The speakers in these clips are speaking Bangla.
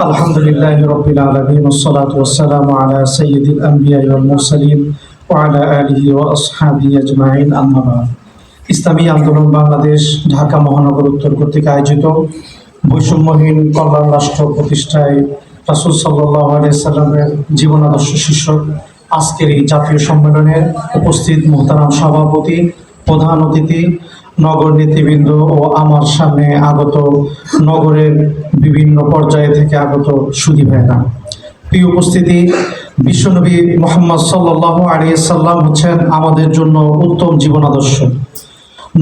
আলহামদুলিল্লাহি রাব্বিল আলামিন ওয়াসসালাতু ওয়াসসালামু আলা সাইয়্যিদিল আম্বিয়া ওয়াল মুরসালিন ওয়া আলা আলিহি ওয়া আসহাবিহি আজমাইন, আম্মা বা'দ। ইসলামী আন্দোলন বাংলাদেশ ঢাকা মহানগর উত্তর কর্তৃক আয়োজিত বৈষম্যহীন কল্যাণ রাষ্ট্র প্রতিষ্ঠায় রাসূল সাল্লাল্লাহু আলাইহি সাল্লামের জীবন আদর্শ শীর্ষক আজকের এই জাতীয় সম্মেলনে উপস্থিত মুহতারাম সভাপতি, প্রধান অতিথি, নগর নেতৃবৃন্দ ও আমার সামনে আগত নগরের বিভিন্ন পর্যায়ে থেকে আগত সুধী ভাইরা, প্রিয় উপস্থিতি, বিশ্বনবী মুহাম্মদ সাল্লাল্লাহু আলাইহি সাল্লাম হচ্ছেন আমাদের জন্য উত্তম জীবন আদর্শ।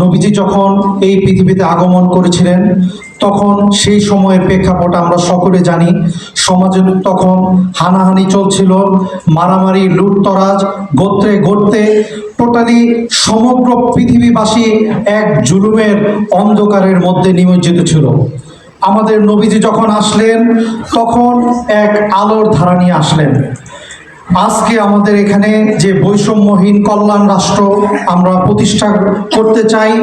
নবীজি যখন এই পৃথিবীতে আগমন করেছিলেন তখন সেই সময়ের প্রেক্ষাপট আমরা সকলে জানি। সমাজে তখন হানাহানি চলছিল, মারামারি, লুটতরাজ, গোত্রে গোত্রে টোটালি সমগ্র পৃথিবীবাসী এক জুলুমের অন্ধকারের মধ্যে নিমজ্জিত ছিল। আমাদের নবীজি যখন আসলেন তখন এক আলোর ধারা নিয়ে আসলেন। আজকে আমাদের এখানে যে বৈষম্যহীন কল্যাণ রাষ্ট্র আমরা প্রতিষ্ঠা করতে চাই,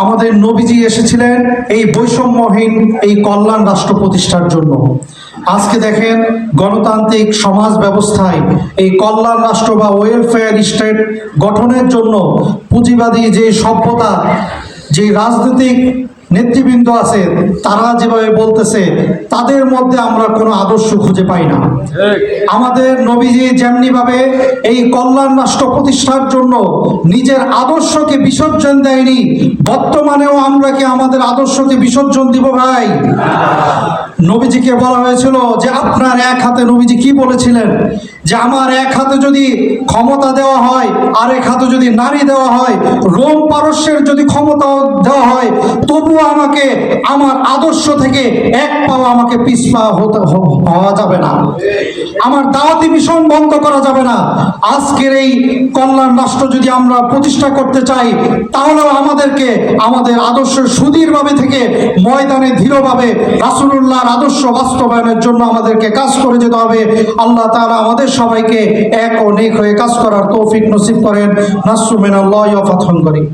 আমাদের নবীজি এসেছিলেন এই বৈষম্যহীন এই কল্যাণ রাষ্ট্র প্রতিষ্ঠার জন্য। আজকে দেখেন, গণতান্ত্রিক সমাজ ব্যবস্থায় এই কল্যাণ রাষ্ট্র বা ওয়েলফেয়ার স্টেট গঠনের জন্য পুঁজিবাদী যে সভ্যতা, যে রাজনৈতিক নেতৃবৃন্দ আছে তারা যেভাবে বলতেছে, তাদের মধ্যে আমরা কোনো আদর্শ খুঁজে পাই না। আমাদের নবীজি যেমনিভাবে এই কল্যাণ রাষ্ট্র প্রতিষ্ঠার জন্য নিজের আদর্শকে বিসর্জন দেয়নি, বর্তমানেও আমরা কি আমাদের আদর্শকে বিসর্জন দিব ভাই? নবীজিকে বলা হয়েছিল যে আপনার এক হাতে, নবীজি কি বলেছিলেন যে আমার এক হাতে যদি ক্ষমতা দেওয়া হয়, আরেক হাতে যদি নারী দেওয়া হয়, রোম পারস্যের যদি ক্ষমতা দেওয়া হয়, তবুও আমাকে আমার আদর্শ থেকে এক পাও আমাকে পিছপা হওয়া যাবে না, আমার দাওয়াতি মিশন বন্ধ করা যাবে না। আজকের এই কল্যাণ রাষ্ট্র যদি আমরা প্রতিষ্ঠা করতে চাই, তাহলেও আমাদেরকে আমাদের আদর্শ সুদৃঢ়ভাবে থেকে ময়দানে দৃঢ়ভাবে রাসূলুল্লাহর আদর্শ বাস্তবায়নের জন্য আমাদেরকে কাজ করে যেতে হবে। আল্লাহ তাআলা আমাদের সবাইকে এক ও নেক হয়ে কাজ করার তৌফিক নসিব করেন। নাসরু মিনাল্লাহি ওয়া ফাতহুন করিম।